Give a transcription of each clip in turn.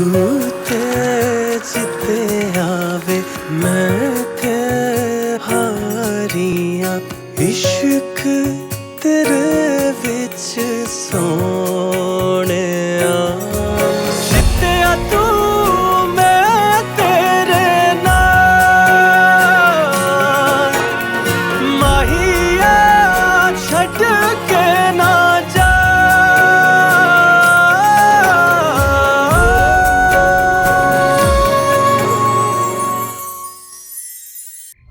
ते जिते आवे मैं के हारियां इश्क तेरे विच सोने जिते तू मैं तेरे नाल माहिया छड़ के ना जा।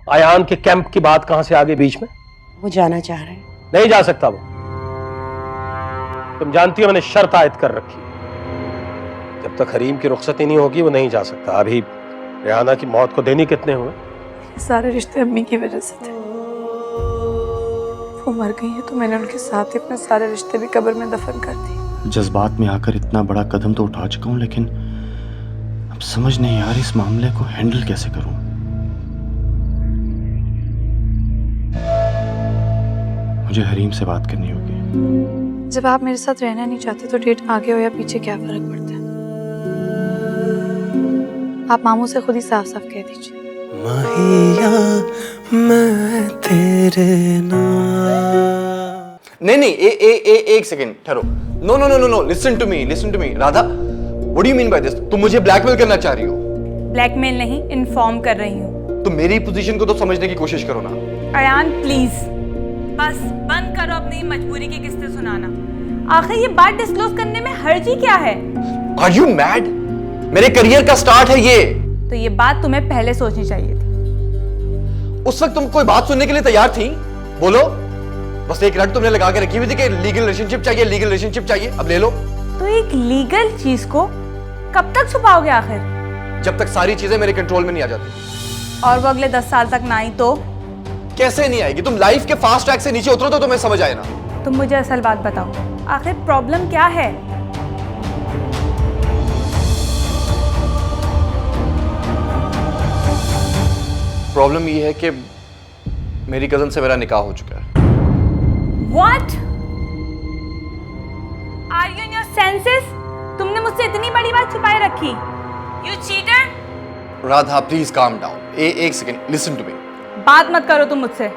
अयान के कैंप की बात कहां से आ गई बीच में? वो जाना चाह रहे हैं। नहीं जा सकता वो। तुम जानती हो मैंने शर्त आयद कर रखी, जब तक हरीम की रुखसती नहीं होगी वो नहीं जा सकता। अभी रेहाना की मौत को देनी कितने हुए? सारे रिश्ते अम्मी की वजह से थे। वो मर गई है तो मैंने उनके साथ ही अपने सारे रिश्ते भी कब्र में दफन कर दिए। जज्बात में आकर इतना बड़ा कदम तो उठा चुका हूं, लेकिन अब समझ नहीं आ रही इस मामले को हैंडल कैसे करूं। मुझे हरीम से बात करनी होगी। जब आप मेरे साथ रहना नहीं चाहते तो डेट आगे हो या पीछे क्या फर्क पड़ता है? आप मामू से खुद ही साफ साफ कह दीजिए। माहिया मैं तेरे नाल। नहीं, एक सेकंड ठहरो। No no no no no, listen to me Radha, what do you mean by this? तुम मुझे ब्लैकमेल करना चाह रही हो? ब्लैकमेल नहीं, इन्फॉर्म कर रही हूँ। तुम मेरी पोजीशन को तो समझने की कोशिश करो ना। अयान प्लीज बस बंद करो अपनी मजबूरी की किस्से सुनाना। आखिर ये बात डिस्क्लोज करने में हर्जी क्या है? Are you mad? मेरे करियर का स्टार्ट है ये। तो ये बात तुम्हें पहले सोचनी चाहिए थी। उस वक्त तुम कोई बात सुनने के लिए तैयार थी? बोलो। बस एक रट तुमने लगा के रखी हुई थी कि लीगल रिलेशनशिप चाहिए, अब ले लो। तो एक लीगल चीज को कब तक छुपाओगे आखिर? जब तक सारी चीजें मेरे कंट्रोल में नहीं आ जाती। और वो अगले 10 साल तक ना आई तो? कैसे नहीं आएगी? तुम लाइफ के फास्ट ट्रैक से नीचे उतरो तो तुम्हें समझ आए ना। तुम मुझे असल बात बताओ, आखिर प्रॉब्लम क्या है? प्रॉब्लम ये है कि मेरी कजन से मेरा निकाह हो चुका है। What? Are you in your senses? तुमने मुझसे इतनी बड़ी बात छुपाए रखी? You cheater? Radha please calm down. एक सेकंड, लिसन टू मी। बात मत करो तुम मुझसे।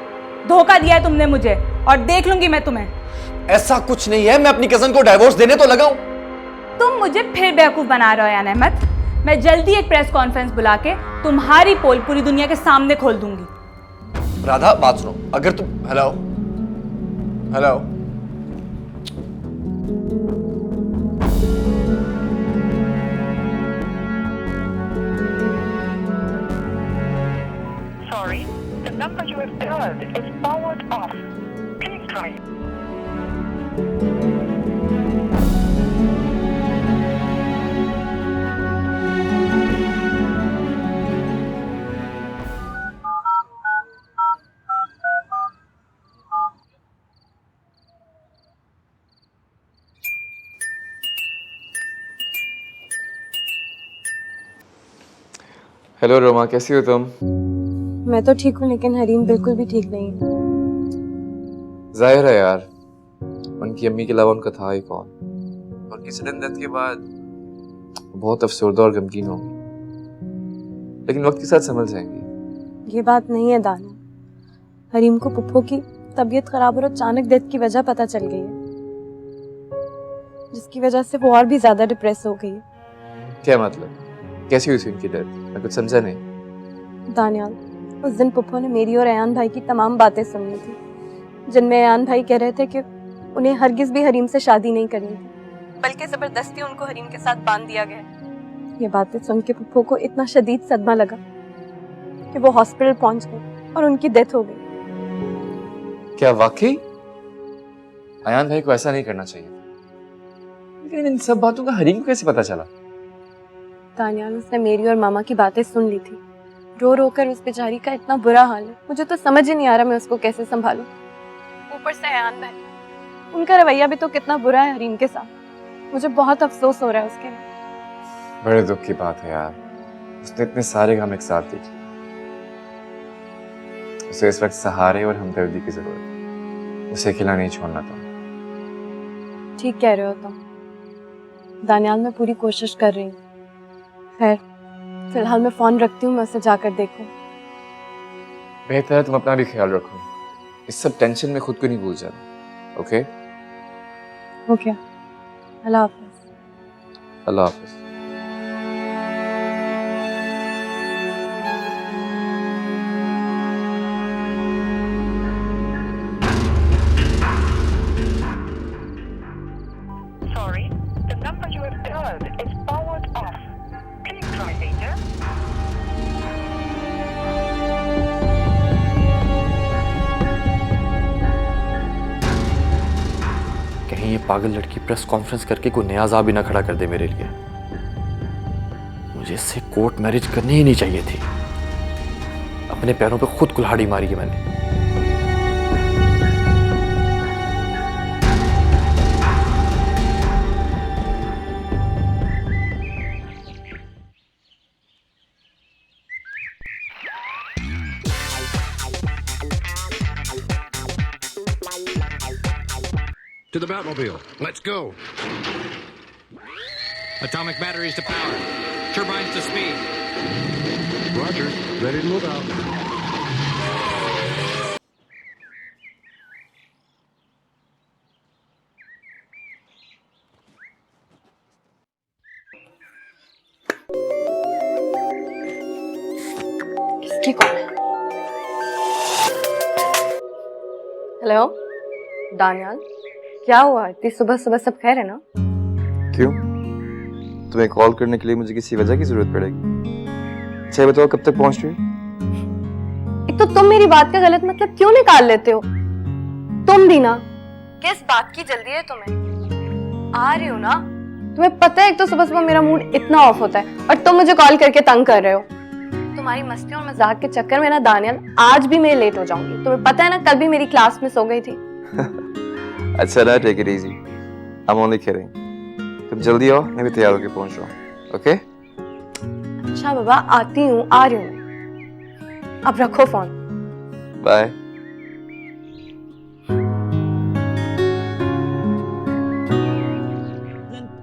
धोखा दिया है तुमने मुझे और देख लूंगी मैं तुम्हें। ऐसा कुछ नहीं है, मैं अपनी कजन को डाइवोर्स देने तो लगाऊं। तुम मुझे फिर बेवकूफ बना रहे हो यान अहमद। मैं जल्दी एक प्रेस कॉन्फ्रेंस बुला के तुम्हारी पोल पूरी दुनिया के सामने खोल दूंगी। राधा बात सुनो, अगर तुम hello Sorry, the number you have dialed is powered off. Please try. Hello Roma, कैसी हो तुम? मैं तो ठीक हूँ लेकिन हरीम बिल्कुल भी ठीक नहीं है। जाहिर है यार, उनकी अम्मी के अलावा उनका था ही कौन। उनकी सडन डेथ के बाद बहुत अफसरदा और गमगीन होंगी, लेकिन वक्त के साथ संभल जाएंगी। ये बात नहीं है दाना। हरीम को पुप्पो की तबीयत खराब और अचानक डेथ की वजह पता चल गई है, जिसकी वजह से वो और भी ज्यादा डिप्रेस हो गई है। क्या मतलब? कैसी हुई थी उनकी डेथ? मैं कुछ समझा नहीं। दानियाल, उस दिन पुप्पो ने मेरी और अयान भाई की तमाम बातें सुनी थी, जिनमें अयान भाई कह रहे थे कि उन्हें हरगिज भी हरीम से शादी नहीं करनी थी, बल्कि जबरदस्ती उनको हरीम के साथ बांध दिया गया। ये बातें सुन के पुप्पो को इतना शदीद सदमा लगा कि वो हॉस्पिटल पहुंच गए और उनकी डेथ हो गई। क्या वाकई? अयान भाई को ऐसा नहीं करना चाहिए, लेकिन इन सब बातों का हरीम को कैसे पता चला? दानियाल, उसने मेरी और मामा की बातें सुन ली थी। रो रो कर उस बेचारी का इतना बुरा हाल है, मुझे तो समझ ही नहीं आ रहा मैं उसको कैसे संभालूं। ऊपर से अयान भाई, उनका रवैया भी तो कितना बुरा है हरीम के साथ। मुझे बहुत अफसोस हो रहा है उसके लिए। बड़े दुख की बात है यार, उसने इतने सारे काम एक साथ देखे। उसे इस वक्त सहारे और हमदर्दी की जरूरत है। उसे अकेला नहीं छोड़ना था। ठीक कह रहे हो तुम दानियाल, मैं पूरी कोशिश कर रही हूँ, खैर, फिलहाल मैं फोन रखती हूँ, मैं उसे जाकर देखूं। बेहतर है तुम अपना भी ख्याल रखो। इस सब टेंशन में खुद को नहीं भूल जाना। Okay? Okay, Allah Hafiz. Allah Hafiz. Sorry, the number you have dialed is powered off. Please try later. कहीं ये पागल लड़की प्रेस कॉन्फ्रेंस करके कोई नया अज़ाब ही ना खड़ा कर दे मेरे लिए। मुझे इससे कोर्ट मैरिज करनी ही नहीं चाहिए थी। अपने पैरों पे खुद कुल्हाड़ी मारी है मैंने। To the Batmobile. Let's go. Atomic batteries to power. Turbines to speed. Roger. Ready to move out. किसकी कॉल है? हेलो दानियाल, क्या हुआ? इतनी सुबह सुबह सब खैर है ना? क्यों? तुम्हें कॉल करने के लिए मुझे किसी वजह की जरूरत पड़ेगी? अच्छा बताओ कब तक पहुंच रही हो? एक तो तुम मेरी बात का गलत मतलब क्यों निकाल लेते हो? तुम भी ना, किस बात की जल्दी है तुम्हें? आ रही हो ना? तुम्हें पता है एक तो सुबह सुबह मेरा मूड इतना ऑफ होता है और तुम मुझे कॉल करके तंग कर रहे हो। तुम्हारी मस्ती और मजाक के चक्कर में ना दानियाल, आज भी मैं लेट हो जाऊंगी। तुम्हें पता है ना कल भी मेरी क्लास मिस हो गई थी। अच्छा ना, take it easy. I am only kidding. तुम जल्दी आओ, मैं भी तैयार होकर पहुंच रहा हूँ। ओके? अच्छा बाबा, आती हूँ, आ रही हूँ। अब रखो फोन। बाय।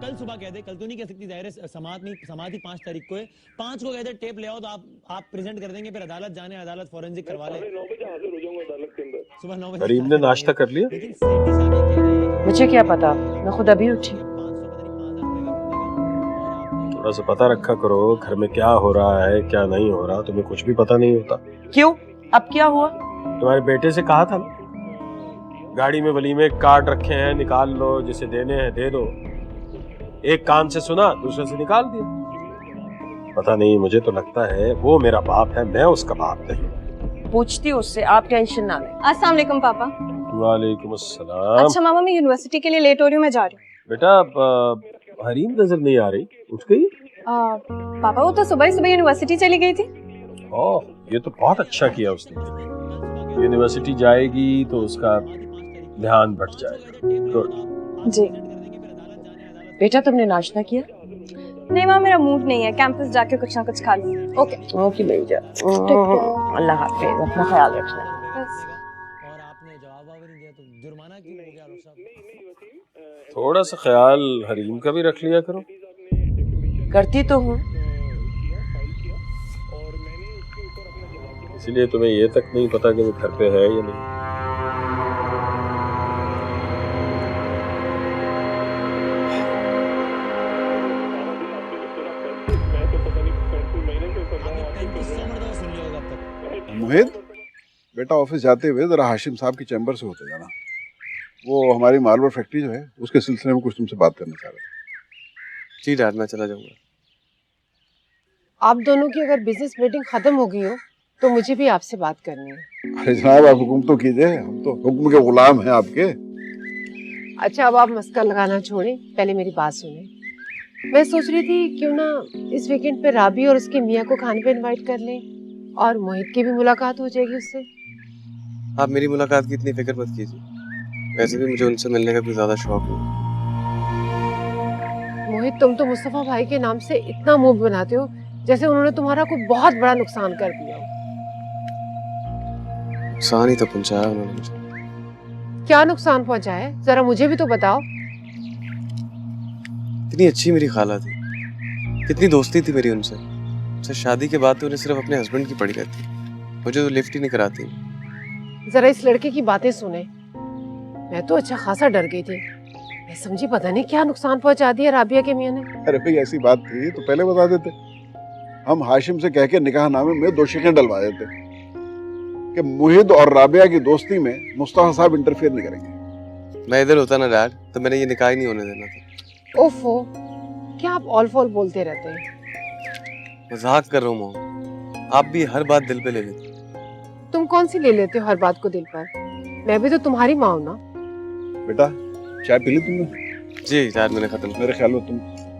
कल सुबह कह दे, कल तो नहीं कह सकती, जाहिर है समाधि 5 तारीख को है। 5 को कह दे टेप ले आओ तो आप प्रेजेंट कर देंगे, फिर अदालत जाने, अदालत फॉरेंसिक करवा ले। 9 बजे हाजिर हो जाऊंगा अदालत के अंदर। सुबह 9 बजे। करीम ने नाश्ता कर लिया? लेकिन सेठी साहब ये कह रहे हैं कि मुझे क्या पता, मैं खुद अभी उठी। 500 थोड़ा सा पता रखा करो घर में क्या हो रहा है क्या नहीं हो रहा। तुम्हें कुछ भी पता नहीं होता। क्यों? अब क्या हुआ? तुम्हारे बेटे से कहा था ना, गाड़ी में वलीमे कार्ड रखे हैं, निकाल लो, जिसे देने हैं दे दो। एक कान से सुना, दूसरे से निकाल दिया। पता नहीं, मुझे तो लगता है वो मेरा बाप है, मैं उसका बाप नहीं। पूछती हूँ उससे, आप टेंशन ना लें। अस्सलाम वालेकुम पापा। वालेकुम अस्सलाम। अच्छा मामा, मैं यूनिवर्सिटी के लिए लेट हो रही हूँ, मैं जा रही हूँ। बेटा हरीम नजर नहीं आ रही, उठ गई? पापा वो तो सुबह ही सुबह यूनिवर्सिटी चली गई थी। ओह, ये तो बहुत अच्छा किया उसने। यूनिवर्सिटी जाएगी तो उसका ध्यान बढ़ जाएगा। गुड। जी। बेटा तुमने नाश्ता किया? नहीं माँ, मेरा मूड नहीं है, कैंपस जाके कुछ ना कुछ खा लूँ। ओके ओके बेटा, अल्लाह हाफिज, अपना ख्याल रखना। और आपने जवाब नहीं दिया तो जुर्माना क्यों हो गया? साहब थोड़ा सा ख्याल हरीम का भी रख लिया करो। करती तो हूँ। इसलिए तुम्हें ये तक नहीं पता कि वो घर पे है या नहीं। मुहित बेटा, ऑफिस जाते हुए जरा हाशिम साहब की चैम्बर से होते जाना। वो हमारी मार्बल फैक्ट्री जो है उसके सिलसिले में कुछ तुमसे बात करना चाह रहे थे। जी डैड, मैं चला जाऊंगा। आप दोनों की अगर बिजनेस मीटिंग खत्म हो गई हो तो मुझे भी आपसे बात करनी है। अरे जनाब, आप हुक्म तो कीजिए, हम तो हुक्म के गुलाम हैं आपके। अच्छा अब आप मस्का लगाना छोड़ें, पहले मेरी बात सुने। मैं सोच रही थी क्यों ना इस वीकेंड पे राबी और उसके मियाँ को खाने पे इनवाइट कर लें और मोहित की भी मुलाकात हो जाएगी उससे। आप मेरी मुलाकात की इतनी फिक्र मत कीजिए, वैसे भी मुझे उनसे मिलने का कोई ज्यादा शौक नहीं। मोहित, तुम तो मुस्तफा भाई के नाम से इतना मुंह बनाते हो जैसे उन्होंने तुम्हारा कोई बहुत बड़ा नुकसान कर दिया हो। नुकसान ही तो पहुंचाया उन्होंने मुझे। क्या नुकसान पहुंचा है, जरा मुझे भी तो बताओ। इतनी अच्छी मेरी खाला थी, कितनी दोस्ती थी मेरी उनसे। उससे शादी के बाद तो उन्हें सिर्फ अपने हस्बैंड की पड़ी रहती, मुझे तो लिफ्ट ही नहीं कराती। जरा इस लड़के की बातें सुने। मैं तो अच्छा खासा डर गई थी। मैं समझी पता नहीं क्या नुकसान पहुंचा दिया राबिया के मियां ने। अरे भाई ऐसी बात थी तो पहले बता देते, हम हाशिम से कह के निकाहनामे में 2 शिकें डलवा देते कि मुहिद और राबिया की दोस्ती में मुस्तफा साहब इंटरफेयर नहीं करेंगे। मैं इधर होता ना डैड, तो मैंने ये निकाह ही नहीं होने देना था। ओफो, क्या आप ऑल फॉल बोलते रहते हैं? मजाक कर रहा हूँ मोम, आप भी हर बात दिल पे ले लेते। तुम कौन सी ले लेते हो हर बात को दिल पर? मैं भी तो तुम्हारी माँ हूँ ना। बेटा चाय पी ली तुमने? जी डैड मैंने खत्म। मेरे ख्याल में तुम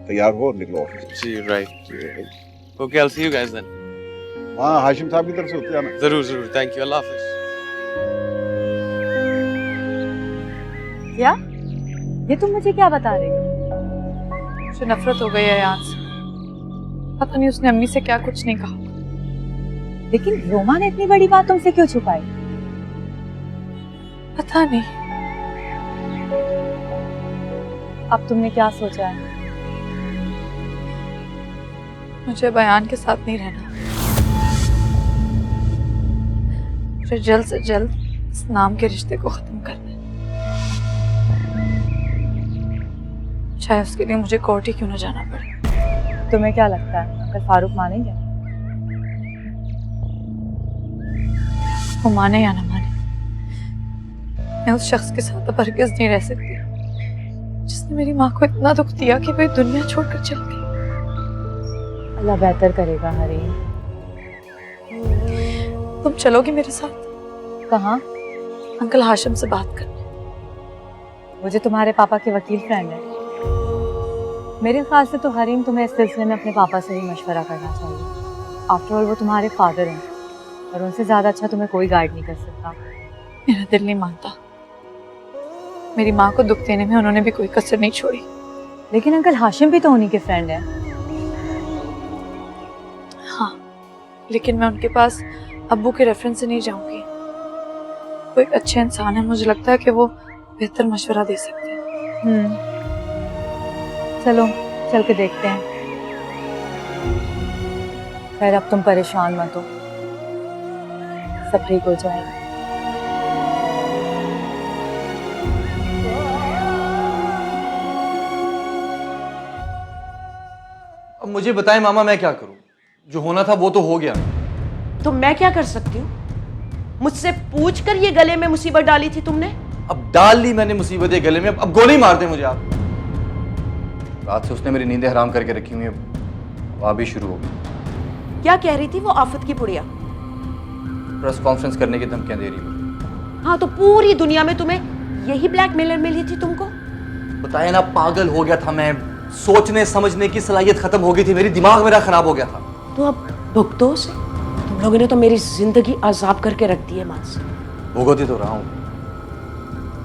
तैयार हो और निकलो ऑफिस। जी right. Okay I will see you guys then. हाँ हाशिम साहब की तरफ से होते जाना। जरूर जरूर, थैंक यू, अल्लाह हाफिज। क्या? ये तुम मुझे क्या बता रही हो? मुझे नफरत हो गई है यहाँ से। पता नहीं उसने अम्मी से क्या कुछ नहीं कहा। लेकिन रोमा ने इतनी बड़ी बात तुमसे क्यों छुपाई? पता नहीं। अब तुमने क्या सोचा है? मुझे बयान के साथ नहीं रहना। मुझे जल्द से जल्द इस नाम के रिश्ते को खत्म करना है, चाहे उसके लिए मुझे कोर्ट ही क्यों न जाना पड़े। तुम्हें क्या लगता है अंकल फारूक मानेंगे? वो माने या ना माने, मैं उस शख्स के साथ अब हरगिज़ नहीं रह सकती जिसने मेरी माँ को इतना दुख दिया कि वो दुनिया छोड़कर चल गई। अल्लाह बेहतर करेगा हरीम। तुम चलोगी मेरे साथ? कहाँ? अंकल हाशिम से बात करने। वो जो तुम्हारे पापा के वकील फ्रेंड है। मेरे ख्याल से तो हरीम तुम्हें इस सिलसिले में अपने पापा से ही मशवरा करना चाहिए। आफ्टर ऑल वो तुम्हारे फादर हैं और उनसे ज़्यादा अच्छा तुम्हें कोई गाइड नहीं कर सकता। मेरा दिल नहीं मानता। मेरी माँ को दुख देने में उन्होंने भी कोई कसर नहीं छोड़ी। लेकिन अंकल हाशिम भी तो उन्हीं के फ्रेंड है। हाँ, लेकिन मैं उनके पास अब्बू के रेफरेंस से नहीं जाऊंगी। वो एक अच्छे इंसान है, मुझे लगता है कि वो बेहतर मशवरा दे सकते हैं। चलो चल के देखते हैं। खैर अब तुम परेशान मत हो, सब ठीक हो जाएगा। अब मुझे बताएं मामा, मैं क्या करूं? जो होना था वो तो हो गया। तो मैं क्या कर सकती हूँ? मुझसे पूछकर ये गले में मुसीबत डाली थी तुमने? अब डाल ली मैंने मुसीबत ये गले में, अब गोली मार दे मुझे आप। रात से उसने मेरी नींदें हराम करके रखी हुई है, अब आप भी शुरू हो गई। क्या कह रही थी वो आफत की पुड़िया? प्रेस कॉन्फ्रेंस करने की धमकियां दे रही है। हाँ, तो पूरी दुनिया में तुम्हें यही ब्लैकमेलर मिली थी तुमको? बताया ना, पागल हो गया था मैं। सोचने समझने की सलाहियत खत्म हो गई थी मेरी, दिमाग मेरा खराब हो गया था। तो अब भुगतो उसे। तुम लोगों ने तो मेरी जिंदगी आजाब करके रख दी है मानस। भुगत ही तो रहा हूँ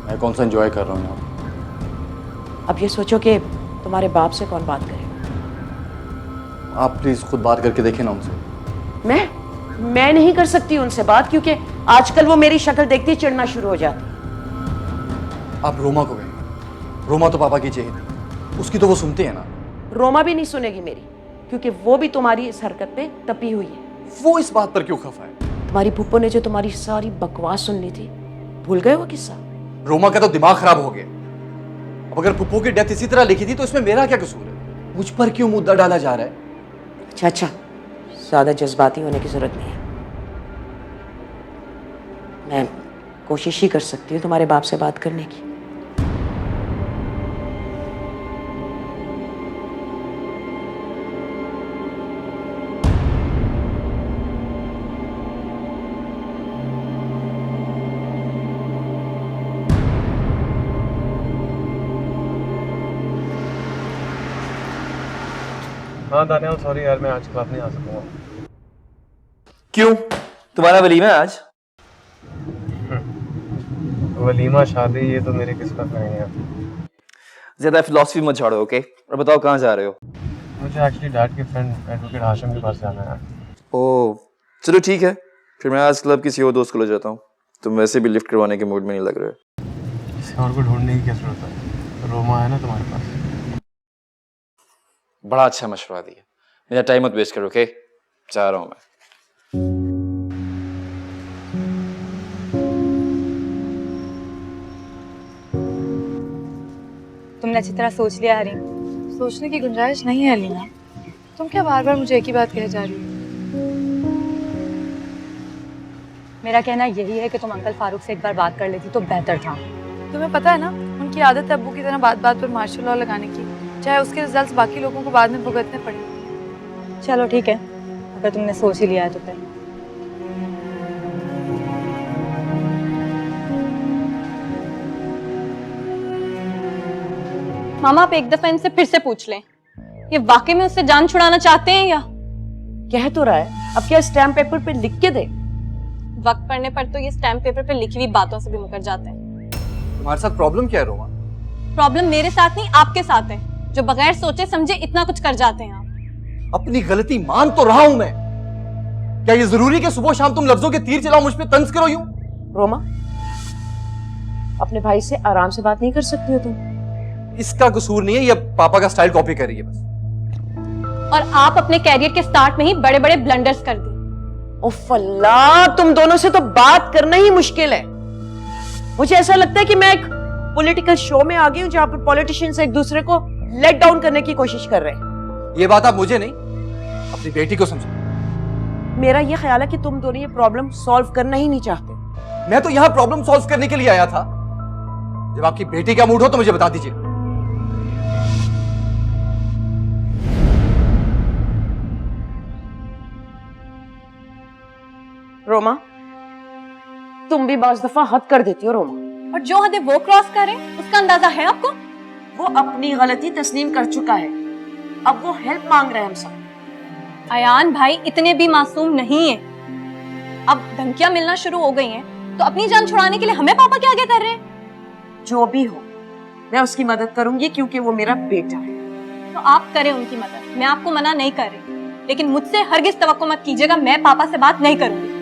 मैं, कौन सा एंजॉय कर रहा हूँ यहाँ। अब ये सोचो कि तुम्हारे बाप से कौन बात करेगा? आप प्लीज खुद बात करके देखें ना उनसे। मैं नहीं कर सकती उनसे बात, क्योंकि आजकल वो मेरी शक्ल देखते ही चिढ़ना शुरू हो जाती। आप रोमा को कहें, रोमा तो पापा की चाहिए थी, उसकी तो वो सुनते हैं ना। रोमा भी नहीं सुनेगी मेरी, क्योंकि वो भी तुम्हारी इस हरकत पे तपी हुई है। वो इस बात पर क्यों खफा है? तुम्हारी फूफो ने जो तुम्हारी सारी बकवास सुन ली थी, भूल गए वो किस्सा? रोमा का तो दिमाग खराब हो गया। अब अगर पुप्पो की डेथ इसी तरह लिखी थी तो इसमें मेरा क्या कसूर है? मुझ पर क्यों मुद्दा डाला जा रहा है? अच्छा, ज्यादा जज्बाती होने की जरूरत नहीं है। मैं कोशिश ही कर सकती हूँ तुम्हारे बाप से बात करने की। हाँ दानियाल, सॉरी यार, मैं आज क्लास नहीं आ सकूंगा। क्यों? तुम्हारा वलीमा है आज? वलीमा शादी ये तो मेरी किस्मत में नहीं है। ज्यादा फिलॉसफी मत झाड़ो, ओके? और बताओ कहाँ जा रहे हो? मुझे एक्चुअली डैड के फ्रेंड एडवोकेट हाशिम के पास जाना है। ओह चलो ठीक है, फिर मैं आज क्लब किसी और दोस्त को ले जाता हूँ। तुम वैसे भी लिफ्ट करवाने के मूड में नहीं लग रहे। किसी और को ढूंढने की क्या जरूरत है? रोमा है ना तुम्हारे पास। बड़ा अच्छा मशवरा दिया। मेरा टाइम मत वेस्ट करो, ओके? जा रहा हूँ मैं। तुमने अच्छी तरह सोच लिया हरीम? सोचने की गुंजाइश नहीं है अलीना। तुम क्या बार बार मुझे एक ही बात कहे जा रही हो? मेरा कहना यही है कि तुम अंकल फारूक से एक बार बात कर लेती तो बेहतर था। तुम्हें पता है ना, उनकी आदत है अब्बू की तरह बात बात पर मार्शल लॉ लगाने की, चाहे उसके रिजल्ट्स बाकी लोगों को बाद में भुगतने पड़े। चलो ठीक है, अगर तुमने सोच ही लिया है तो फिर। मामा आप एक दफा इनसे फिर से पूछ लें, ये वाकई में उससे जान छुड़ाना चाहते हैं या? कह तो रहा है, अब क्या स्टैम्प पेपर पे लिख के दे? वक्त पड़ने पर तो ये स्टैम्प पेपर पे लिखी हुई बातों से भी मुकर जाते हैं। तुम्हारे साथ प्रॉब्लम क्या है रोमा? प्रॉब्लम मेरे साथ नहीं आपके साथ है, जो बगैर सोचे समझे इतना कुछ कर जाते हैं आप। अपनी गलती मान तो रहा हूं मैं। क्या ये जरूरी कि सुबह शाम तुम लफ्जों के तीर चलाओ, मुझ पे तंज करो यूं? रोमा, अपने भाई से आराम से बात नहीं कर सकती हो तुम? इसका कसूर नहीं है, ये पापा का स्टाइल कॉपी कर रही है बस। और आप अपने कैरियर के स्टार्ट में ही बड़े बड़े ब्लंडर्स कर दिए। उफ अल्लाह, तुम दोनों से तो बात करना ही मुश्किल है। मुझे ऐसा लगता है कि मैं एक पॉलिटिकल शो में आ गई हूँ जहां पर पॉलिटिशियंस एक दूसरे को लेट डाउन करने की कोशिश कर रहे हैं। ये बात आप मुझे नहीं, अपनी बेटी को समझो। मेरा ये ख्याल है कि तुम दोनों ये प्रॉब्लम सॉल्व करना ही नहीं चाहते। मैं तो यहाँ प्रॉब्लम सॉल्व करने के लिए आया था। जब आपकी बेटी का मूड हो तो मुझे बता दीजिए। रोमा, तुम भी बाज़ दफा हद कर देती हो रोमा। और जो हदें वो क्रॉस करें उसका अंदाजा है आपको? वो अपनी गलती तस्लीम कर चुका है, अब वो हेल्प मांग रहा है हमसे। अयान भाई इतने भी मासूम नहीं है। अब धमकियां मिलना शुरू हो गई हैं, तो अपनी जान छुड़ाने के लिए हमें पापा क्या आगे कर रहे हैं? जो भी हो, मैं उसकी मदद करूंगी क्योंकि वो मेरा बेटा है। तो आप करें उनकी मदद, मैं आपको मना नहीं कर रही, लेकिन मुझसे हरगिज तवक्को मत कीजिएगा मैं पापा से बात नहीं करूंगी।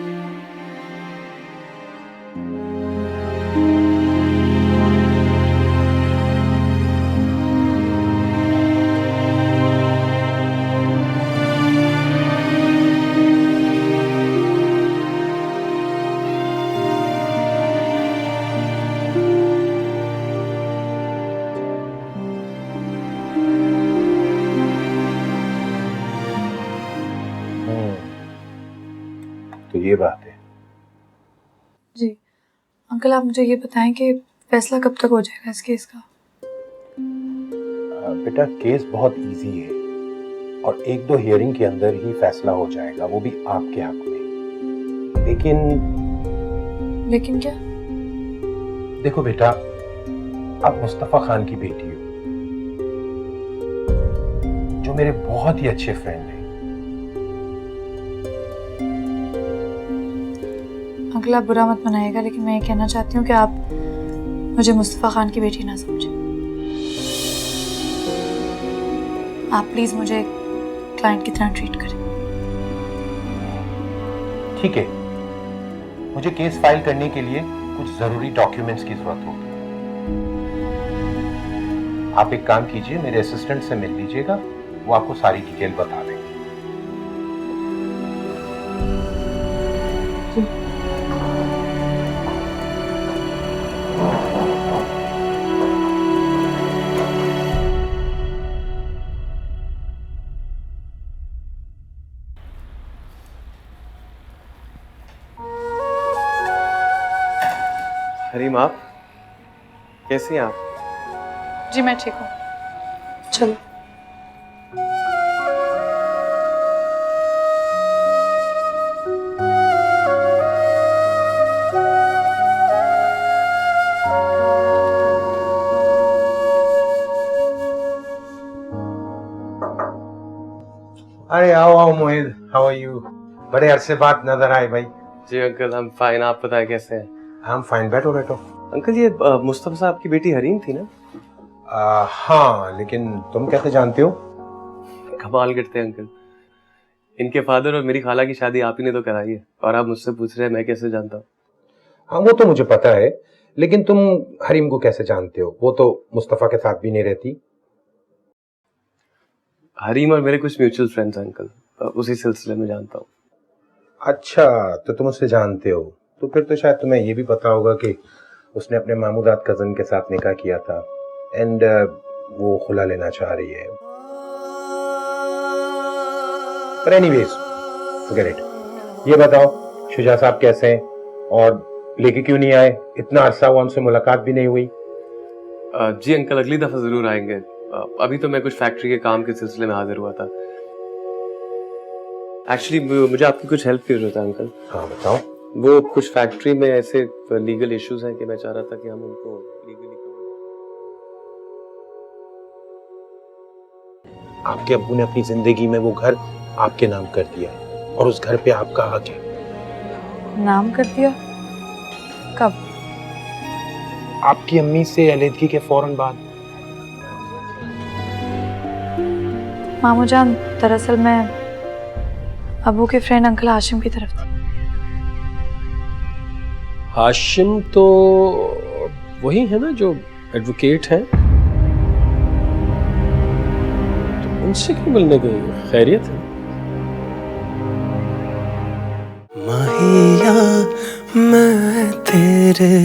तो ये बात है। जी अंकल, आप मुझे ये बताएं कि फैसला कब तक हो जाएगा इस केस का? बेटा केस बहुत इजी है और एक दो हियरिंग के अंदर ही फैसला हो जाएगा, वो भी आपके हक में। लेकिन क्या? देखो बेटा, आप मुस्तफा खान की बेटी हो, जो मेरे बहुत ही अच्छे फ्रेंड हैं। अंकल आप बुरा मत मनाइएगा, लेकिन मैं ये कहना चाहती हूँ कि आप मुझे मुस्तफा खान की बेटी ना समझें। आप प्लीज मुझे क्लाइंट की तरह ट्रीट करें। ठीक है, मुझे केस फाइल करने के लिए कुछ जरूरी डॉक्यूमेंट्स की जरूरत होगी। आप एक काम कीजिए, मेरे असिस्टेंट से मिल लीजिएगा, वो आपको सारी डिटेल बता देंगे। हरीम आप कैसे हैं आप? जी मैं ठीक हूँ, चलो। अरे आओ आओ मोहित, हाउ आर यू? बड़े अरसे बाद नजर आए भाई। जी अंकल हम फाइन, आप बताएं कैसे हैं? हम फाइन, बैठो बैठो। अंकल ये मुस्तफा साहब की बेटी हरीम थी ना? हाँ, लेकिन तुम कैसे जानते हो? कमाल करते हैं अंकल, इनके फादर और मेरी खाला की शादी आप ही ने तो कराई है और आप मुझसे पूछ रहे हैं मैं कैसे जानता हूँ? हाँ वो तो मुझे पता है, लेकिन तुम हरीम को कैसे जानते हो? वो तो मुस्तफा के साथ भी नहीं रहती। हरीम और मेरे कुछ म्यूचुअल फ्रेंड्स हैं अंकल, उसी सिलसिले में जानता हूँ। अच्छा, तो तुम उससे जानते हो, तो फिर तो शायद तुम्हें ये भी पता होगा कि उसने अपने मामूदात कजन के साथ निकाह किया था एंड वो खुला लेना चाह रही है। पर एनीवेज, फॉरगेट इट। ये बताओ शुजा साहब कैसे हैं और लेके क्यों नहीं आए? इतना अरसा हुआ, उनसे मुलाकात भी नहीं हुई। जी अंकल, अगली दफा जरूर आएंगे। अभी तो मैं कुछ फैक्ट्री के काम के सिलसिले में हाजिर हुआ था। एक्चुअली मुझे आपकी कुछ हेल्प की जरूरत है अंकल। हाँ बताओ। वो कुछ फैक्ट्री में ऐसे लीगल इश्यूज हैं कि मैं चाह रहा था कि हम उनको लीगली आपके अब्बू ने अपनी जिंदगी में वो घर आपके नाम कर दिया और उस घर पे आपका हक है। नाम कर दिया? कब? आपकी अम्मी से अलहदगी के फौरन बाद। मामू जान, दरअसल मैं अबू के फ्रेंड अंकल हाशिम की तरफ थी। हाशिम तो वही है ना जो एडवोकेट है? तो उनसे क्यों मिलने गई? खैरियत है? माहिया मैं तेरे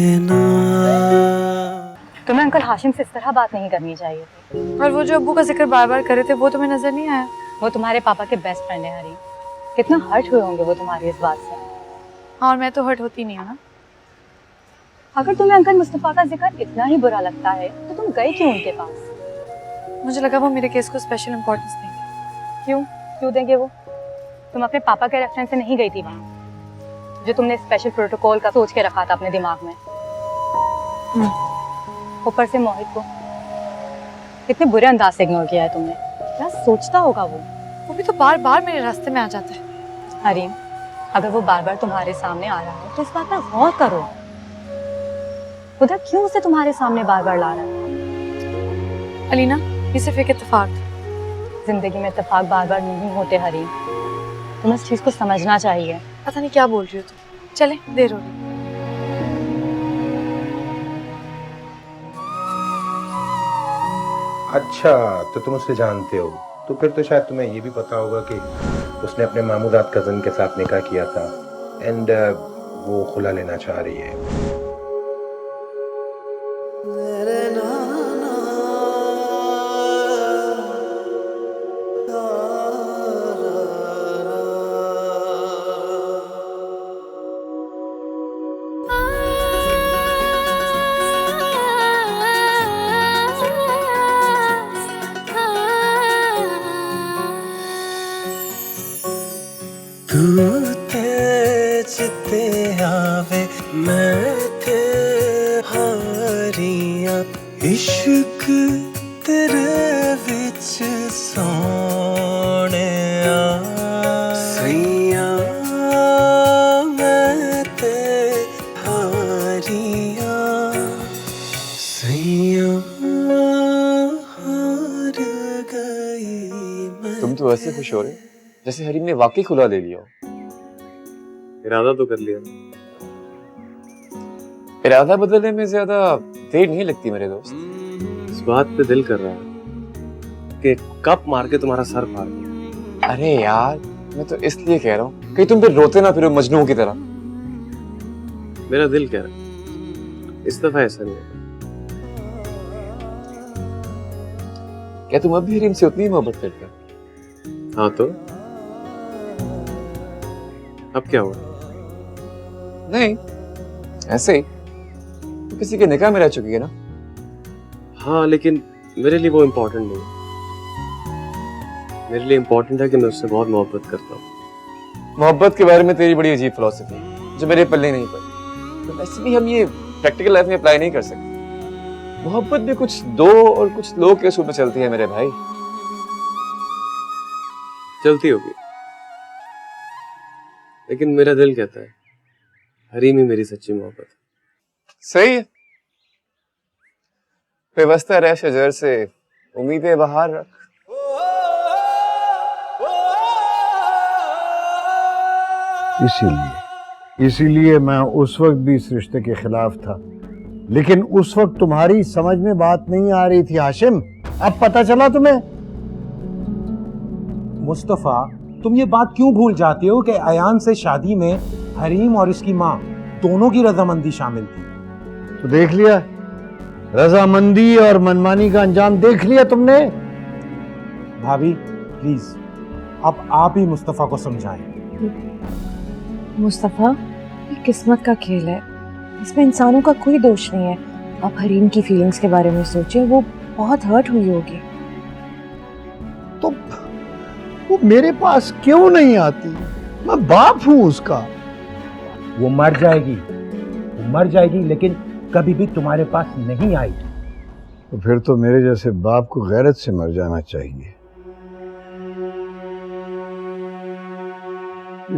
तुम्हें अंकल हाशिम से इस तरह बात नहीं करनी चाहिए थी। और वो जो अब्बू का जिक्र बार बार करे थे वो तुम्हें नजर नहीं आया? वो तुम्हारे पापा के बेस्ट फ्रेंड है हरी। कितना हर्ट हुए होंगे वो तुम्हारी इस बात से। हाँ, और मैं तो हर्ट होती नहीं हूँ ना। अगर तुम्हें अंकल मुस्तफा का जिक्र इतना ही बुरा लगता है तो तुम गए क्यों उनके पास? मुझे लगा वो मेरे केस को स्पेशल इंपॉर्टेंस देंगे। क्यों देंगे वो? तुम अपने पापा के रेफरेंस से नहीं गई थी वहाँ, जो तुमने स्पेशल प्रोटोकॉल का सोच के रखा था अपने दिमाग में। ऊपर से मोहित को कितने बुरे अंदाज से इग्नोर किया है तुमने। क्या सोचता होगा वो भी तो बार बार मेरे रास्ते में आ जाता है। हरीम, अगर वो बार बार तुम्हारे सामने आ रहा है तो इस बात पर गौर करो। खुदा क्यों उसे तुम्हारे सामने बार बार ला रहा है? अलीना, ये सिर्फ एक इत्तेफाक था। जिंदगी में इत्तेफाक बार बार नहीं होते हरीम, तुम्हें इस चीज को समझना चाहिए। पता नहीं क्या बोल रही हो तुम। चले, देर हो रही। अच्छा, तो तुम उससे जानते हो, तो फिर तो शायद तुम्हें ये भी पता होगा कि उसने अपने मामूदात कजन के साथ निकाह किया था एंड वो खुला लेना चाह रही है। तू ते आवे मैं ते हारियां इश्क तेरे विच सोहणिया सैयां मैं ते हारियां सैयां हार गई मैं। तुम तो ऐसे खुश हो रहे जैसे हरीम ने वाकई खुला ले लिया हो। इरादा तो कर लिया। इरादा बदलने में ज्यादा देर नहीं लगती मेरे दोस्त। इस बात पे दिल कर रहा है कि कप मार के तुम्हारा सर फाड़ दूं। अरे यार, मैं तो इसलिए कह रहा हूँ कहीं तुम फिर रोते ना फिरो मजनू की तरह। मेरा दिल कह रहा है इस दफा ऐसा नहीं होगा। क्या तुम अब भी हरीम से उतनी मोहब्बत करते हो? हाँ तो अब क्या हुआ? नहीं, ऐसे ही। तो किसी के निकाह में रह चुकी है ना? हाँ, लेकिन मेरे लिए वो इम्पोर्टेंट नहीं है। मेरे लिए इम्पोर्टेंट है कि मैं उससे बहुत मोहब्बत करता हूँ। मोहब्बत के बारे में तेरी बड़ी अजीब फिलॉसफी जो मेरे पल्ले नहीं पड़ी। तो वैसे भी हम ये प्रैक्टिकल लाइफ में अप्लाई नहीं कर सकते। मोहब्बत भी कुछ दो और कुछ लोग के सूप में चलती है मेरे भाई। चलती होगी, लेकिन मेरा दिल कहता है हरीम ही मेरी सच्ची मोहब्बत। सही है। बेवस्ता रह शजर से उम्मीदें बाहर रख। इसीलिए मैं उस वक्त भी इस रिश्ते के खिलाफ था, लेकिन उस वक्त तुम्हारी समझ में बात नहीं आ रही थी हाशिम। अब पता चला तुम्हें? मुस्तफ़ा, तुम ये बात क्यों भूल जाते हो कि अयान से शादी में हरीम और इसकी माँ दोनों की रजामंदी शामिल थी? तो देख लिया, रजामंदी और मनमानी का अंजाम देख लिया तुमने। भाभी प्लीज, अब आप ही मुस्तफ़ा को समझाएं। मुस्तफ़ा, ये किस्मत का खेल है, इसमें इंसानों का कोई दोष नहीं है। आप हरीम की फीलिंग्स के बारे में सोचिए, वो बहुत हर्ट हुई होगी। तो वो मेरे पास क्यों नहीं आती? मैं बाप हूं उसका। वो मर जाएगी, लेकिन कभी भी तुम्हारे पास नहीं आई। तो फिर तो मेरे जैसे बाप को गैरत से मर जाना चाहिए।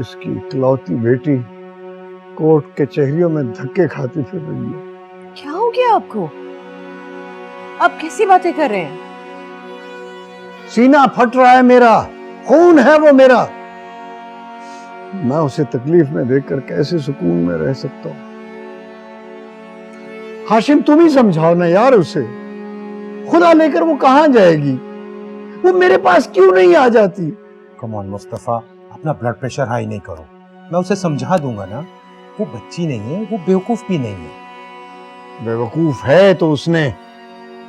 इसकी इकलौती बेटी कोर्ट कचहरियों में धक्के खाती फिर रही है। क्या हो गया आपको? आप कैसी बातें कर रहे हैं? सीना फट रहा है मेरा, खून है वो मेरा। मैं उसे तकलीफ में देखकर कैसे सुकून में रह सकता हूं? हाशिम, तुम ही समझाओ ना यार उसे। खुदा लेकर वो कहां जाएगी? वो मेरे पास क्यों नहीं आ जाती? कम ऑन मुस्तफ़ा, अपना ब्लड प्रेशर हाई नहीं करो। मैं उसे समझा दूंगा ना। वो बच्ची नहीं है, वो बेवकूफ भी नहीं है। बेवकूफ है तो उसने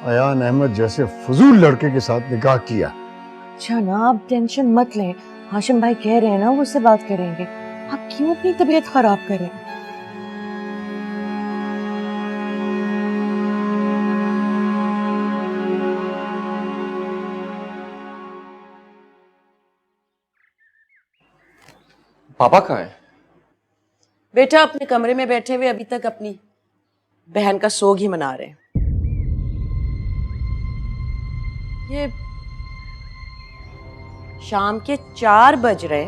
अयान अहमद जैसे फजूल लड़के के साथ निकाह किया। अच्छा ना, आप टेंशन मत लें। हाशिम भाई कह रहे हैं ना वो उससे बात करेंगे। आप क्यों अपनी तबीयत खराब करें? पापा कहाँ है? बेटा अपने कमरे में बैठे हुए अभी तक अपनी बहन का सोग ही मना रहे हैं। ये शाम के 4 बज रहे।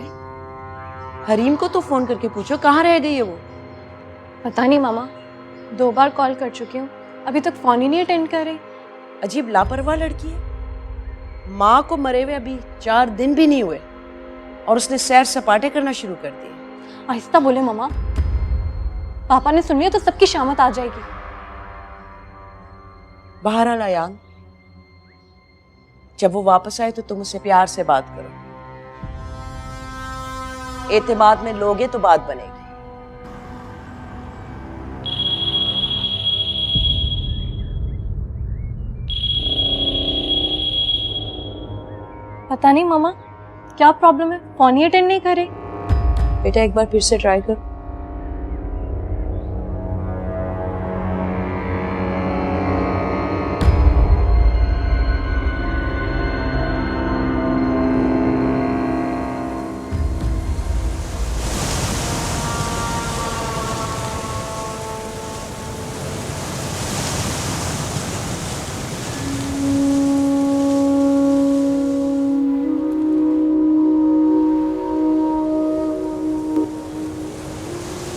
हरीम को तो फोन करके पूछो कहाँ रह गई है वो। पता नहीं मामा, 2 बार कॉल कर चुकी हूँ, अभी तक फोन ही नहीं अटेंड कर रही। अजीब लापरवाह लड़की है। माँ को मरे हुए अभी 4 दिन भी नहीं हुए और उसने सैर सपाटे करना शुरू कर दिए। आहिस्ता बोले मामा, पापा ने सुन लिया तो सबकी शामत आ जाएगी। बहरहाल अयान, जब वो वापस आए तो तुम उससे प्यार से बात करो। एतमाद में लोगे तो बात बनेगी। पता नहीं मामा क्या प्रॉब्लम है, फोन ही अटेंड नहीं करे। बेटा एक बार फिर से ट्राई कर।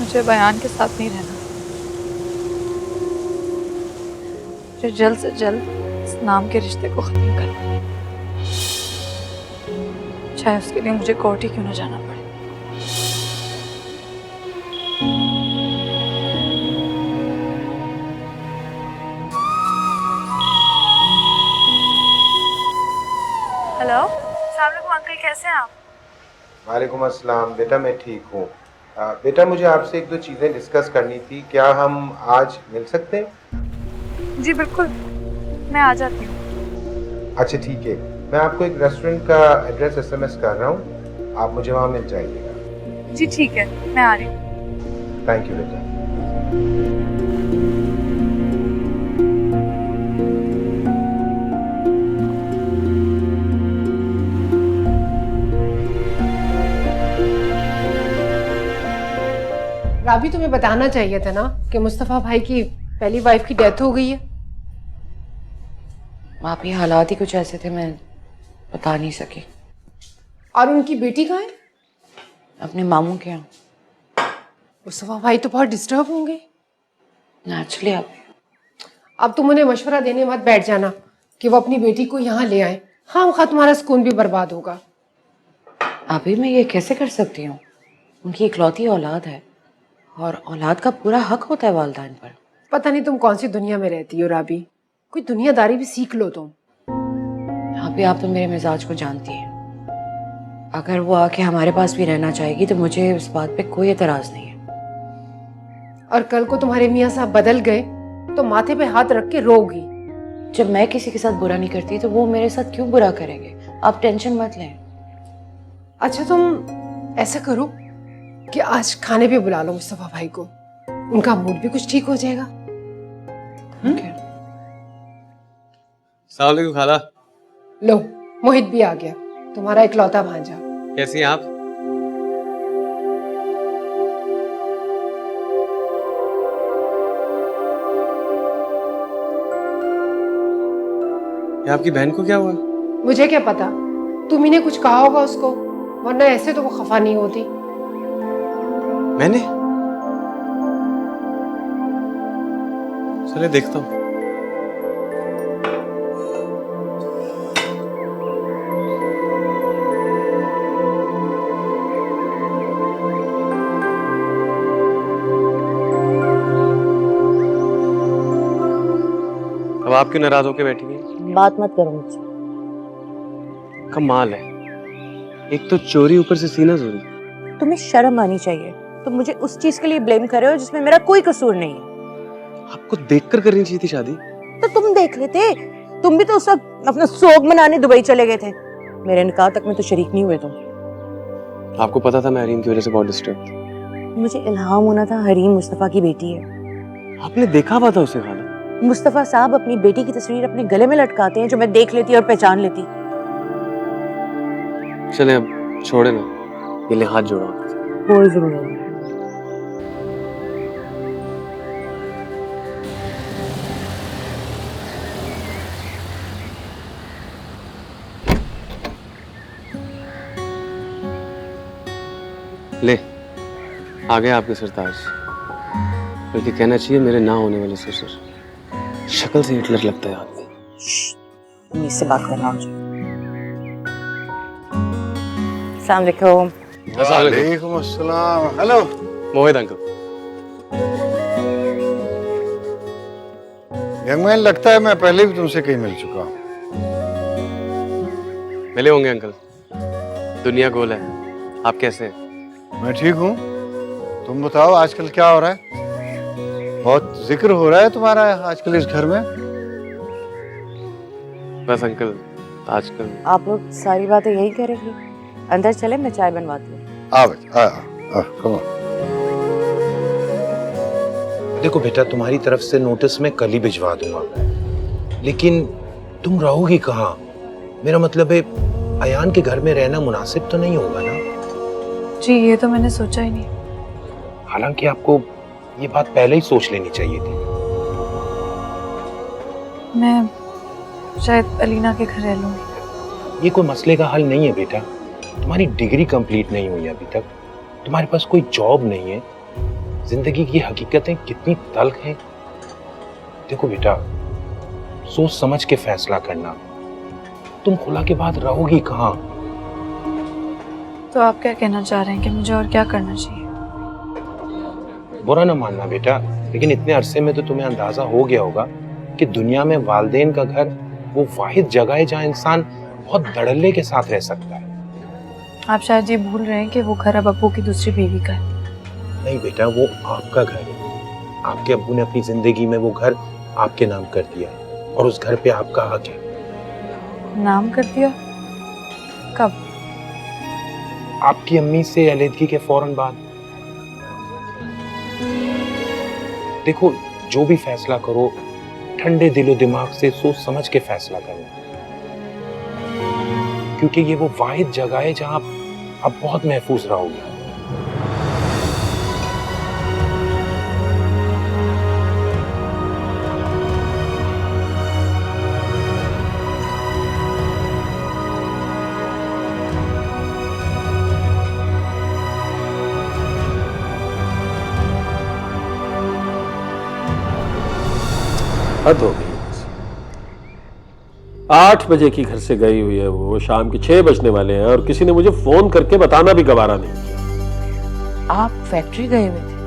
मुझे बयान के साथ नहीं रहना। मुझे जल्द से जल्द इस नाम के रिश्ते को खत्म करना है, चाहे उसके लिए मुझे कोर्ट ही क्यों न जाना पड़े। हेलो, अस्सलाम वालेकुम अंकल, कैसे हैं आप? वालेकुम अस्सलाम। बेटा मैं ठीक हूँ। बेटा मुझे आपसे 1-2 चीज़ें डिस्कस करनी थी, क्या हम आज मिल सकते हैं? जी बिल्कुल, मैं आ जाती हूँ। अच्छा ठीक है, मैं आपको एक रेस्टोरेंट का एड्रेस SMS कर रहा हूँ, आप मुझे वहाँ मिल जाइएगा। जी ठीक है, मैं आ रही हूँ। थैंक यू बेटा। राबी, तुम्हें बताना चाहिए था ना कि मुस्तफ़ा भाई की पहली वाइफ की डेथ हो गई है। आप ये हालात ही कुछ ऐसे थे, मैं बता नहीं सकी। और उनकी बेटी कहाँ है? अपने मामू के यहाँ। मुस्तफ़ा भाई तो बहुत डिस्टर्ब होंगे। नेचुरली अब तुम उन्हें मशवरा देने मत बैठ जाना कि वो अपनी बेटी को यहाँ ले आए। खामखा तुम्हारा सुकून भी बर्बाद होगा। अभी मैं ये कैसे कर सकती हूँ? उनकी इकलौती औलाद है और औलाद का पूरा हक होता है वालिदैन पर। पता नहीं तुम कौन सी दुनिया में रहती हो राबी, कोई दुनियादारी भी सीख लो तुम। अभी आप तो मेरे मिजाज को जानती हैं। अगर वो आके हमारे पास भी रहना चाहेगी तो मुझे इस बात पे कोई एतराज नहीं है। और कल को तुम्हारे मियाँ साहब बदल गए तो माथे पे हाथ रख के रोगी। जब मैं किसी के साथ बुरा नहीं करती तो वो मेरे साथ क्यों बुरा करेंगे? आप टेंशन मत लें। अच्छा तुम ऐसा करो कि आज खाने पे बुला लो मुस्तफा भाई को, उनका मूड भी कुछ ठीक हो जाएगा। अस्सलाम वालेकुम खाला। लो मोहित भी आ गया, तुम्हारा इकलौता भांजा। कैसी हैं आप? ये आपकी बहन को क्या हुआ? मुझे क्या पता, तुम ही ने कुछ कहा होगा उसको, वरना ऐसे तो वो खफा नहीं होती। मैंने? चले देखता हूँ। अब आप क्यों नाराज होके बैठी हैं? बात मत करो मुझसे। कमाल है, एक तो चोरी ऊपर से सीना चोरी। तुम्हें शर्म आनी चाहिए। तुम मुझे उस चीज के लिए ब्लेम कर रहे हो जिसमें मेरा कोई कसूर नहीं है। आपको देखकर करनी चाहिए थी शादी। तो तुम देख लेते, तुम भी तो उस वक्त अपना सोग मनाने दुबई चले गए थे। मेरे निकाह तक में तो शरीक नहीं हुए तुम। आपको पता था मैं हरीम की वजह से बहुत डिस्टर्ब थी। मुझे इल्हाम होना था हरीम मुस्तफा की बेटी है। आपने देखा हुआ था उसे खाना? मुस्तफा साहब अपनी बेटी की तस्वीर अपने गले में लटकाते हैं जो मैं देख लेती और पहचान लेती। चले अब छोड़े ना, ये ले हाथ जोड़ो। कोई जरूरत नहीं। ले आ गए आपके सरताज, बल्कि कहना चाहिए मेरे ना होने वाले ससुर। शक्ल से हिटलर लगता है आदमी। मुझसे बात करना मुझे। अस्सलाम वालेकुम। वालेकुम अस्सलाम। हेलो मोहित अंकल। यंग मैन, लगता है मैं पहले भी तुमसे कहीं मिल चुका हूँ। मिले होंगे अंकल, दुनिया गोल है। आप कैसे हैं? मैं ठीक हूँ, तुम बताओ आजकल क्या हो रहा है? बहुत जिक्र हो रहा है तुम्हारा आजकल इस घर में। बस अंकल आजकल आप लोग सारी बातें यही करेंगे। अंदर चले, मैं चाय बनवाती हूँ। आ बेटा, आ कम ऑन। देखो बेटा, तुम्हारी तरफ से नोटिस मैं कल ही भिजवा दूंगा, लेकिन तुम रहोगी कहाँ? मेरा मतलब है अयान के घर में रहना मुनासिब तो नहीं होगा ना? जी ये तो मैंने सोचा ही नहीं। हालांकि आपको ये बात पहले ही सोच लेनी चाहिए थी। मैं शायद अलीना के घर रह लूंगी। ये कोई मसले का हल नहीं है बेटा। तुम्हारी डिग्री कंप्लीट नहीं हुई अभी तक, तुम्हारे पास कोई जॉब नहीं है। जिंदगी की हकीकतें कितनी तल्ख हैं। देखो बेटा, सोच समझ के फैसला करना। तुम खुला के बाद रहोगी कहाँ? तो आप क्या कहना चाह रहे हैं कि मुझे और क्या करना चाहिए? बुरा ना मानना बेटा, लेकिन इतने अरसे में तो तुम्हें अंदाजा हो गया होगा कि दुनिया में वालिदैन का घर वो वाहिद जगह है जहाँ इंसान बहुत धड़ल्ले के साथ रह सकता है। आप शायद ये भूल रहे हैं कि वो घर अब अब्बू की दूसरी बीवी का है। नहीं बेटा, वो आपका घर है। आपके अब्बू ने अपनी जिंदगी में वो घर आपके नाम कर दिया और उस घर पे आपका हक है। नाम कर दिया? कब? आपकी अम्मी से अलहदगी के फौरन बाद। देखो, जो भी फैसला करो ठंडे दिलो दिमाग से सोच समझ के फैसला करना, क्योंकि ये वो वाहिद जगह है जहां आप बहुत महफूज रहोगे। हद हो गई। 8 बजे की घर से गई हुई है वो, शाम के 6 बजने वाले हैं और किसी ने मुझे फोन करके बताना भी गवारा नहीं किया। आप फैक्ट्री गए हुए थे?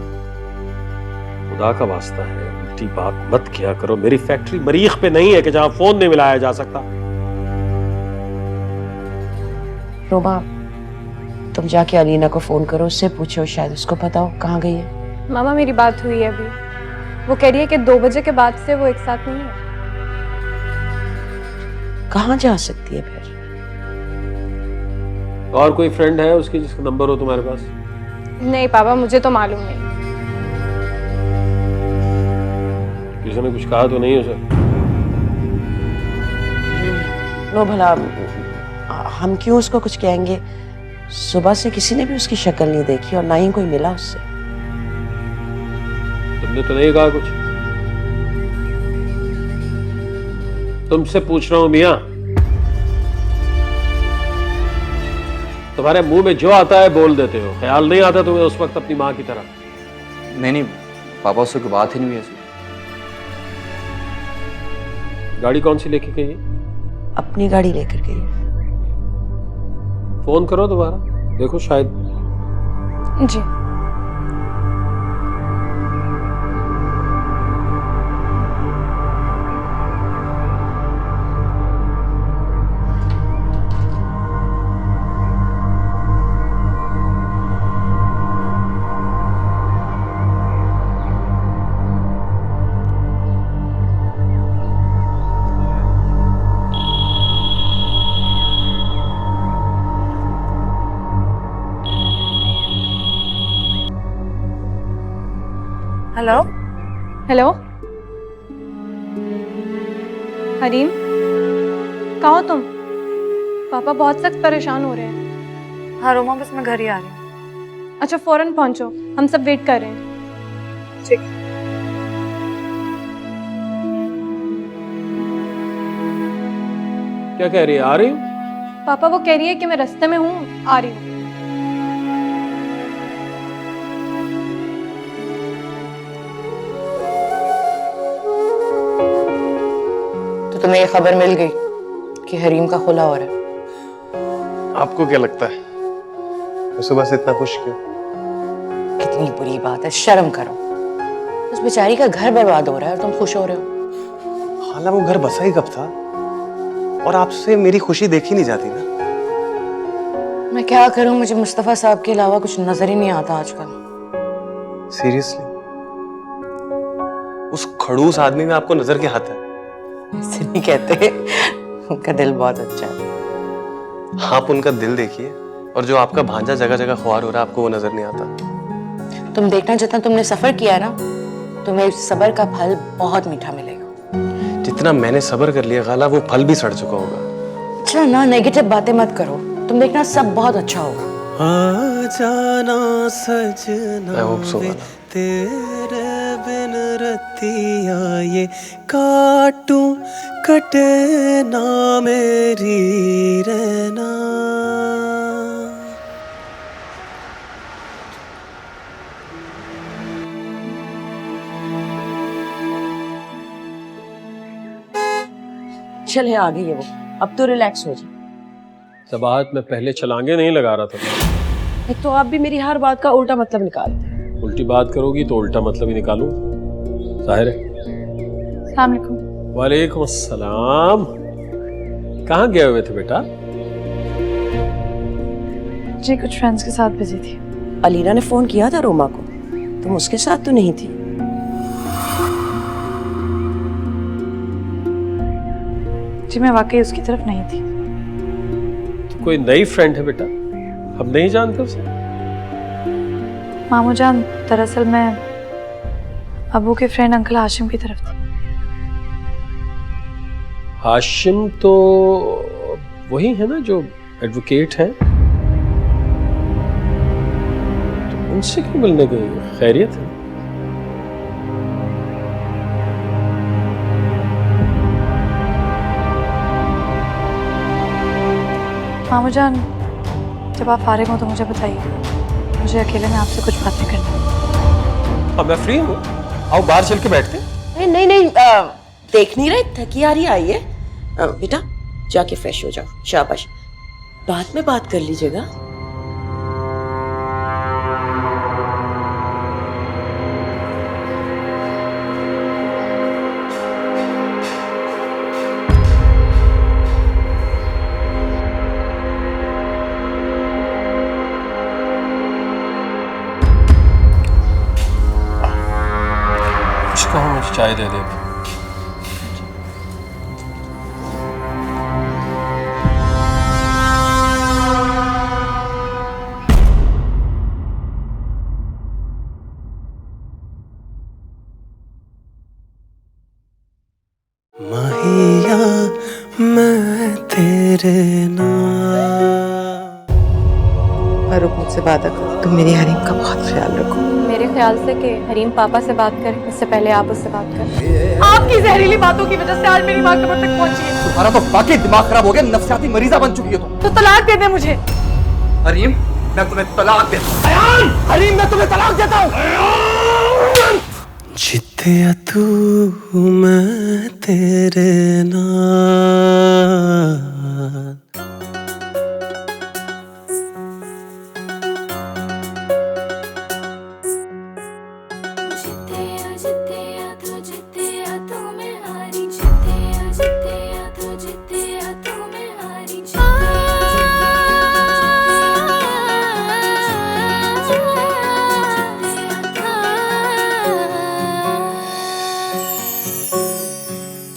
खुदा का वास्ता है, उल्टी बात मत किया करो। मेरी फैक्ट्री मरीख पे नहीं है कि जहां फोन नहीं मिलाया जा सकता। रोबा, तुम जाके अलीना को फोन करो, उससे पूछो, शायद उसको पता हो कहाँ गई है। मामा मेरी बात हुई है अभी, वो कह रही है कि 2 बजे के बाद से वो एक साथ नहीं है। कहाँ जा सकती है फिर? और कोई फ्रेंड है उसकी जिसका नंबर हो तुम्हारे पास? नहीं पापा, मुझे तो मालूम नहीं। किसी ने कुछ कहा तो नहीं उसे? नो भला, हम क्यों उसको कुछ कहेंगे? सुबह से किसी ने भी उसकी शक्ल नहीं देखी और ना ही कोई मिला उससे। तुमने तो नहीं कहा कुछ? तुमसे पूछ रहा हूं मियां, तुम्हारे मुंह में जो आता है बोल देते हो, ख्याल नहीं आता तुम्हें उस वक्त अपनी माँ की तरह? नहीं पापा, उससे कोई बात ही नहीं हुई ऐसी। गाड़ी कौन सी लेके गई है? अपनी गाड़ी लेकर गई है। फोन करो दोबारा, देखो शायद। जी। हेलो हेलो हरीम, कहाँ हो तुम? पापा बहुत सख्त परेशान हो रहे हैं। हाँ रोमा, बस मैं घर ही आ रही हूँ। अच्छा फौरन पहुंचो, हम सब वेट कर रहे हैं। ठीक। क्या कह रही है? आ रही हूँ? पापा वो कह रही है कि मैं रास्ते में हूँ, आ रही हूँ। तुम्हें ये खबर मिल गई कि हरीम का खुला हो रहा है? आपको क्या लगता है मैं सुबह से इतना खुश क्यों? कितनी बुरी बात है, शर्म करो। उस बेचारी का घर बर्बाद हो रहा है और तुम खुश हो रहे हो। हाला वो घर बसा ही कब था? और आपसे मेरी खुशी देखी नहीं जाती ना। मैं क्या करूं, मुझे मुस्तफा साहब के अलावा कुछ नजर ही नहीं आता आजकल। सीरियसली? उस खड़ूस आदमी में आपको नजर क्या आता है? ऐसे नहीं कहते, उनका दिल बहुत अच्छा है। आप उनका दिल देखिए, और जो आपका भांजा जगह जगह ख्वार हो रहा है आपको वो नजर नहीं आता। तुम देखना, जितना तुमने सफर किया ना, तुम्हें इस सबर का फल बहुत मीठा मिलेगा। जितना मैंने सबर कर लिया गाला, वो फल भी सड़ चुका होगा। अच्छा ना, नेगेटिव बातें मत करो, तुम देखना सब बहुत अच्छा होगा। आ जाना सजना, I hope so, तेरे बिन रतिया ये काटूं, कटे ना मेरी रहना। चले आ गई है वो, अब तो रिलैक्स हो जाए। सबाहत मैं पहले छलांगे नहीं लगा रहा था। एक तो आप भी मेरी हर बात का उल्टा मतलब निकालते हैं। उल्टी बात करोगी तो उल्टा मतलब ही निकालूं, जाहिर है। अस्सलाम वालेकुम। वालेकुम अस्सलाम। कहाँ गए हुए थे बेटा? जी कुछ फ्रेंड्स के साथ बिजी थी। अलीना ने फोन किया था रोमा को, तुम उसके साथ तो नहीं थी? जी मैं वाकई उसकी तरफ नहीं थी। तो कोई नई फ्रेंड है बेटा, हम नहीं जानते उसे? मामू जान, दरअसल मैं अबू के फ्रेंड अंकल हाशिम की तरफ थी। हाशिम तो वही है ना जो एडवोकेट हैं? तो उनसे क्यों मिलने गई? खैरियत है? मामू जान, जब आप फारिग हो तो मुझे बताइए, मुझे अकेले में आपसे कुछ बातें करनी है। हाँ मैं फ्री हूँ, आओ बाहर चल के बैठते। नहीं, देख नहीं रहे, थकी आ रही आई है। बेटा जाके फ्रेश हो जाओ, शाबाश। बाद में बात कर लीजिएगा। कुछ चाय दे दे। माहिया मैं तेरे फारूक मुझसे वादा करो तुम मेरी हरीम का बहुत ख्याल रखो। मेरे ख्याल से कि हरीम पापा से बात करें उससे पहले आप उससे बात करें। आपकी जहरीली बातों की वजह से आज मेरी माँ कब्र तक पहुंची है। तुम्हारा तो वाकई दिमाग खराब हो गया, नफसियाती मरीजा बन चुकी हो तुम। तो तलाक दे दे मुझे। हरीम मैं तुम्हें तलाक देता हूं। अयान, हरीम मैं तुम्हें तलाक देता हूं। जितिया तू मैं तेरे नाल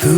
तू